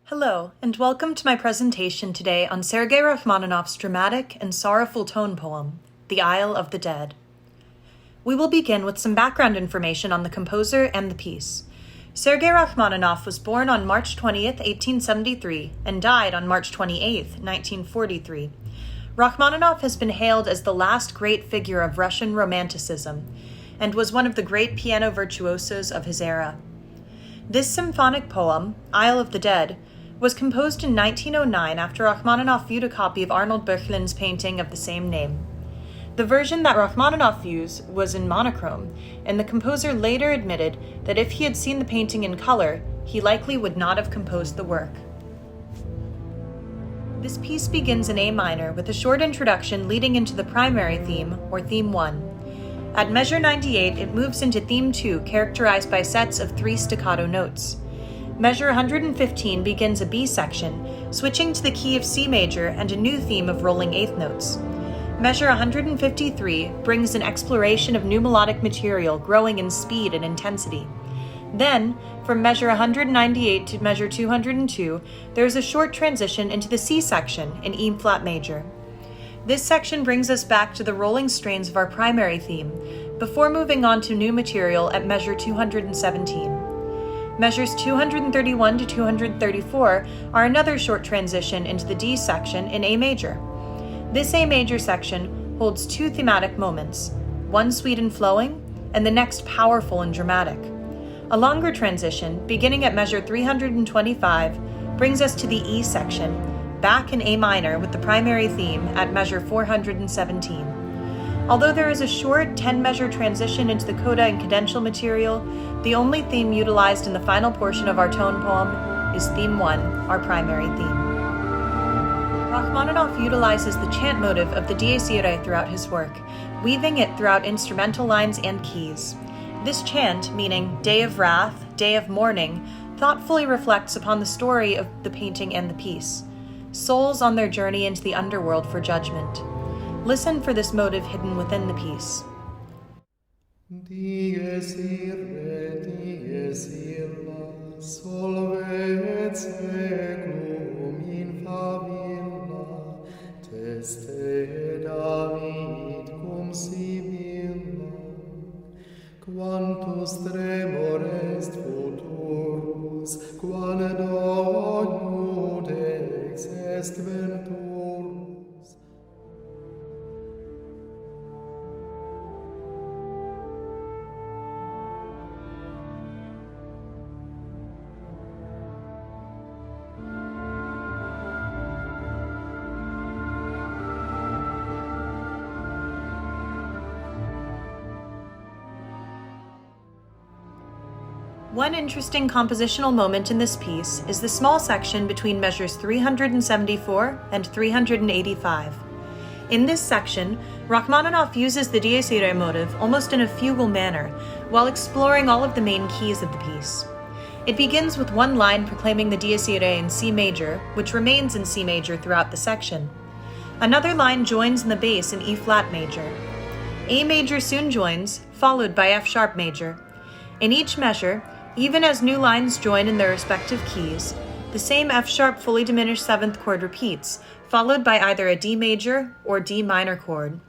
Hello, and welcome to my presentation today on Sergei Rachmaninoff's dramatic and sorrowful tone poem, The Isle of the Dead. We will begin with some background information on the composer and the piece. Sergei Rachmaninoff was born on March 20th, 1873, and died on March 28th, 1943. Rachmaninoff has been hailed as the last great figure of Russian Romanticism, and was one of the great piano virtuosos of his era. This symphonic poem, Isle of the Dead, was composed in 1909 after Rachmaninoff viewed a copy of Arnold Böchlin's painting of the same name. The version that Rachmaninoff used was in monochrome, and the composer later admitted that if he had seen the painting in color, he likely would not have composed the work. This piece begins in A minor with a short introduction leading into the primary theme, or theme 1. At measure 98, it moves into theme 2, characterized by sets of 3 staccato notes. Measure 115 begins a B section, switching to the key of C major and a new theme of rolling eighth notes. Measure 153 brings an exploration of new melodic material growing in speed and intensity. Then, from measure 198 to measure 202, there is a short transition into the C section in E flat major. This section brings us back to the rolling strains of our primary theme, before moving on to new material at measure 217. Measures 231 to 234 are another short transition into the D section in A major. This A major section holds 2 thematic moments, one sweet and flowing, and the next powerful and dramatic. A longer transition, beginning at measure 325, brings us to the E section, back in A minor with the primary theme at measure 417. Although there is a short 10-measure transition into the coda and cadential material, the only theme utilized in the final portion of our tone poem is theme 1, our primary theme. Rachmaninoff utilizes the chant motive of the Dies Irae throughout his work, weaving it throughout instrumental lines and keys. This chant, meaning day of wrath, day of mourning, thoughtfully reflects upon the story of the painting and the piece, souls on their journey into the underworld for judgment. Listen for this motive hidden within the piece. Dies irae, dies illa, solve et seculum in favilla, teste David cum Sibylla, quantus tremor est futurus, quando iudex est venturus. One interesting compositional moment in this piece is the small section between measures 374 and 385. In this section, Rachmaninoff uses the Dies Irae motive almost in a fugal manner, while exploring all of the main keys of the piece. It begins with one line proclaiming the Dies Irae in C major, which remains in C major throughout the section. Another line joins in the bass in E flat major. A major soon joins, followed by F sharp major. In each measure, even as new lines join in their respective keys, the same F sharp fully diminished 7th chord repeats, followed by either a D major or D minor chord.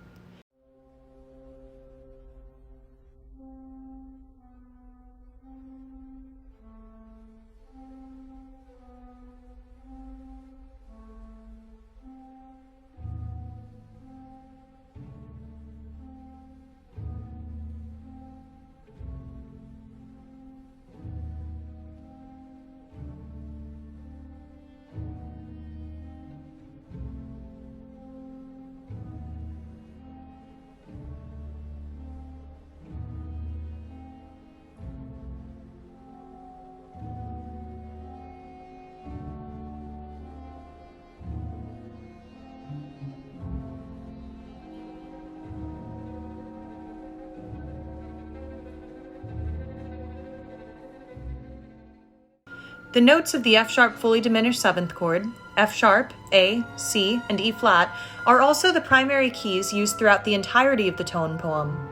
The notes of the F sharp fully diminished 7th chord, F sharp, A, C, and E flat, are also the primary keys used throughout the entirety of the tone poem.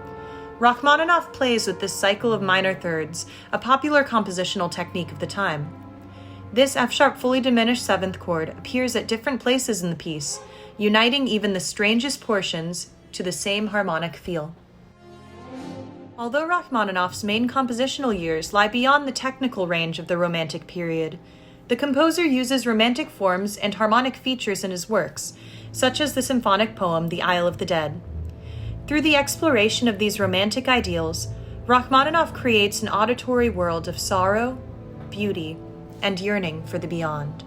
Rachmaninoff plays with this cycle of minor thirds, a popular compositional technique of the time. This F-sharp fully diminished seventh chord appears at different places in the piece, uniting even the strangest portions to the same harmonic feel. Although Rachmaninoff's main compositional years lie beyond the technical range of the Romantic period, the composer uses romantic forms and harmonic features in his works, such as the symphonic poem The Isle of the Dead. Through the exploration of these romantic ideals, Rachmaninoff creates an auditory world of sorrow, beauty, and yearning for the beyond.